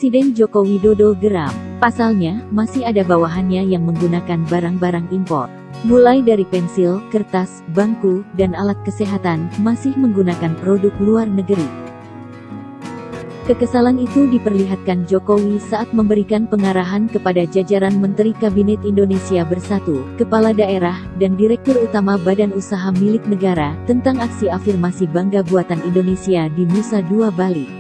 Presiden Joko Widodo geram. Pasalnya, masih ada bawahannya yang menggunakan barang-barang impor. Mulai dari pensil, kertas, bangku, dan alat kesehatan, masih menggunakan produk luar negeri. Kekesalan itu diperlihatkan Jokowi saat memberikan pengarahan kepada jajaran Menteri Kabinet Indonesia Bersatu, Kepala Daerah, dan Direktur Utama Badan Usaha Milik Negara, tentang aksi afirmasi Bangga Buatan Indonesia di Nusa Dua Bali.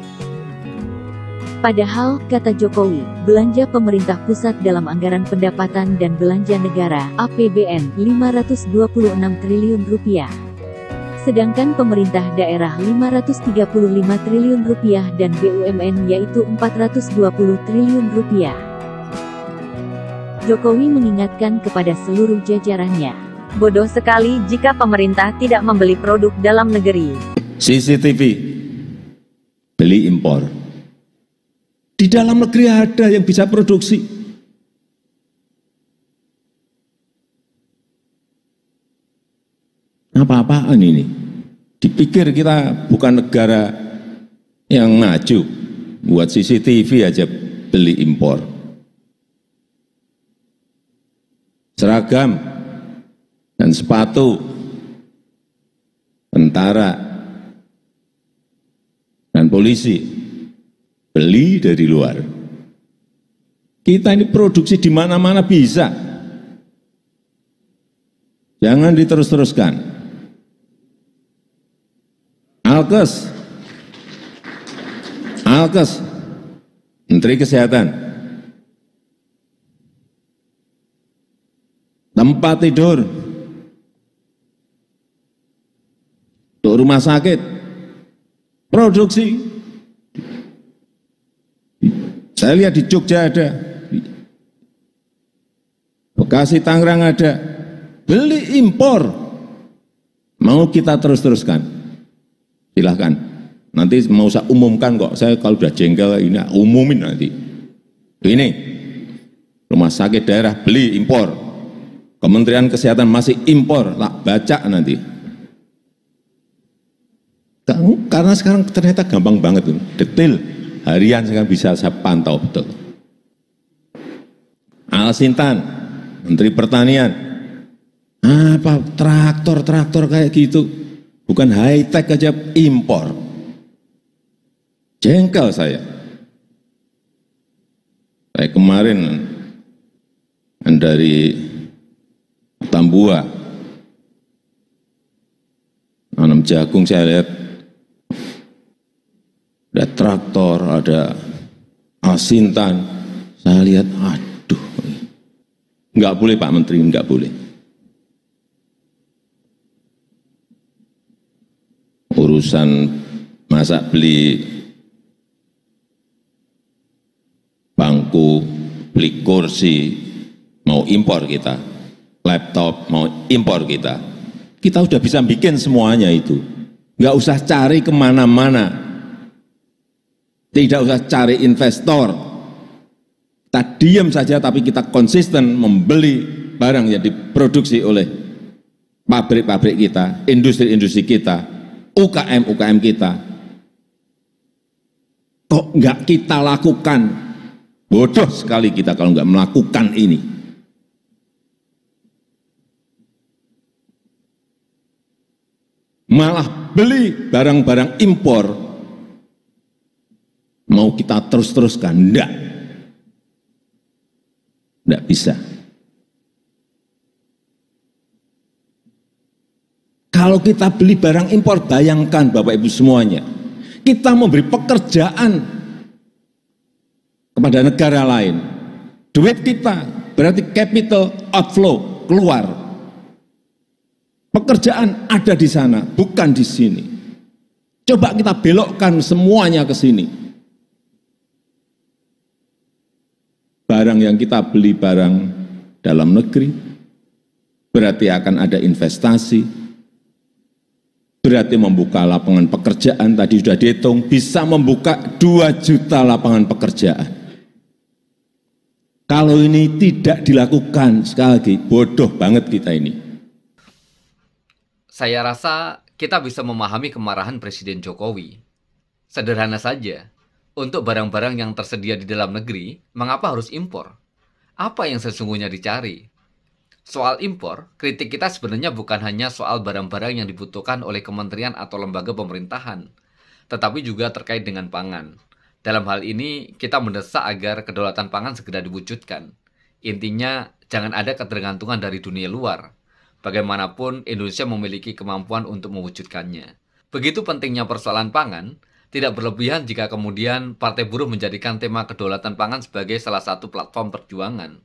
Padahal, kata Jokowi, belanja pemerintah pusat dalam anggaran pendapatan dan belanja negara (APBN) Rp526 triliun. Sedangkan pemerintah daerah Rp535 triliun dan BUMN yaitu Rp420 triliun. Jokowi mengingatkan kepada seluruh jajarannya, bodoh sekali jika pemerintah tidak membeli produk dalam negeri. CCTV, beli impor. Di dalam negeri ada yang bisa produksi. Apa-apaan ini? Dipikir kita bukan negara yang maju, buat CCTV aja beli impor. Seragam dan sepatu tentara dan polisi beli dari luar. Kita ini produksi di mana-mana bisa. Jangan diterus-teruskan. Alkes, Menteri Kesehatan, tempat tidur untuk rumah sakit, produksi. Saya lihat di Jogja ada, Bekasi, Tangerang ada, beli impor. Mau kita terus-teruskan? Silahkan. Nanti mau saya umumkan kok. Saya kalau udah jengkel ini umumin nanti. Ini rumah sakit daerah beli impor. Kementerian Kesehatan masih impor. Tak baca nanti. Karena sekarang ternyata gampang banget, detail. Harian sekarang bisa saya pantau betul. Al-Sintan, Menteri Pertanian, apa traktor kayak gitu, bukan high tech aja impor. Jengkel saya. Kayak kemarin dari Tambua, nanam jagung saya lihat. Ada traktor, ada Al-Sintan. Saya lihat, aduh, nggak boleh Pak Menteri, nggak boleh. Urusan masa beli bangku, beli kursi, mau impor kita. Laptop, mau impor kita. Kita udah bisa bikin semuanya itu. Nggak usah cari kemana-mana. Tidak usah cari investor. Kita diam saja tapi kita konsisten membeli barang yang diproduksi oleh pabrik-pabrik kita, industri-industri kita, UKM-UKM kita. Kok enggak kita lakukan? Bodoh sekali kita kalau enggak melakukan ini. Malah beli barang-barang impor. Mau kita terus-teruskan? Enggak bisa. Kalau kita beli barang impor, bayangkan Bapak Ibu semuanya, kita memberi pekerjaan kepada negara lain. Duit kita berarti capital outflow, keluar. Pekerjaan ada di sana, bukan di sini. Coba kita belokkan semuanya ke sini. Barang yang kita beli barang dalam negeri, berarti akan ada investasi, berarti membuka lapangan pekerjaan, tadi sudah dihitung, bisa membuka 2 juta lapangan pekerjaan. Kalau ini tidak dilakukan, sekali lagi, bodoh banget kita ini. Saya rasa kita bisa memahami kemarahan Presiden Jokowi. Sederhana saja, Untuk barang-barang yang tersedia di dalam negeri, mengapa harus impor? Apa yang sesungguhnya dicari? Soal impor, kritik kita sebenarnya bukan hanya soal barang-barang yang dibutuhkan oleh kementerian atau lembaga pemerintahan, tetapi juga terkait dengan pangan. Dalam hal ini, kita mendesak agar kedaulatan pangan segera diwujudkan. Intinya, jangan ada ketergantungan dari dunia luar. Bagaimanapun, Indonesia memiliki kemampuan untuk mewujudkannya. Begitu pentingnya persoalan pangan, tidak berlebihan jika kemudian Partai Buruh menjadikan tema kedaulatan pangan sebagai salah satu platform perjuangan.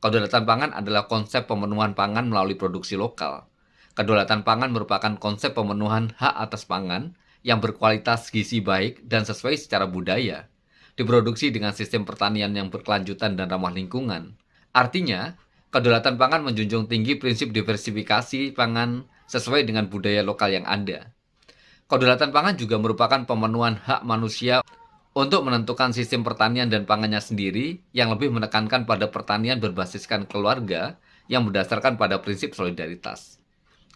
Kedaulatan pangan adalah konsep pemenuhan pangan melalui produksi lokal. Kedaulatan pangan merupakan konsep pemenuhan hak atas pangan yang berkualitas gizi baik dan sesuai secara budaya, diproduksi dengan sistem pertanian yang berkelanjutan dan ramah lingkungan. Artinya, kedaulatan pangan menjunjung tinggi prinsip diversifikasi pangan sesuai dengan budaya lokal yang ada. Kedaulatan pangan juga merupakan pemenuhan hak manusia untuk menentukan sistem pertanian dan pangannya sendiri yang lebih menekankan pada pertanian berbasiskan keluarga yang berdasarkan pada prinsip solidaritas.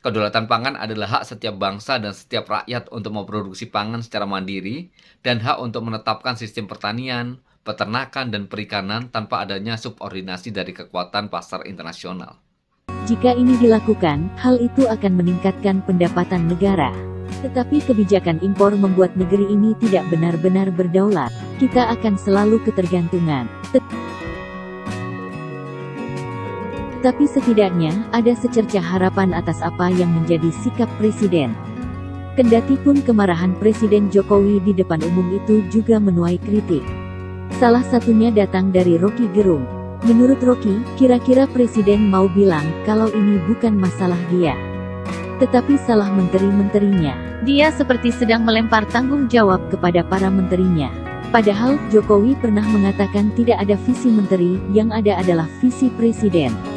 Kedaulatan pangan adalah hak setiap bangsa dan setiap rakyat untuk memproduksi pangan secara mandiri dan hak untuk menetapkan sistem pertanian, peternakan, dan perikanan tanpa adanya subordinasi dari kekuatan pasar internasional. Jika ini dilakukan, hal itu akan meningkatkan pendapatan negara. Tetapi kebijakan impor membuat negeri ini tidak benar-benar berdaulat. Kita akan selalu ketergantungan. Tetapi setidaknya, ada secercah harapan atas apa yang menjadi sikap Presiden. Kendati pun kemarahan Presiden Jokowi di depan umum itu juga menuai kritik. Salah satunya datang dari Rocky Gerung. Menurut Rocky, kira-kira Presiden mau bilang kalau ini bukan masalah dia, tetapi salah menteri-menterinya. Dia seperti sedang melempar tanggung jawab kepada para menterinya. Padahal, Jokowi pernah mengatakan tidak ada visi menteri, yang ada adalah visi presiden.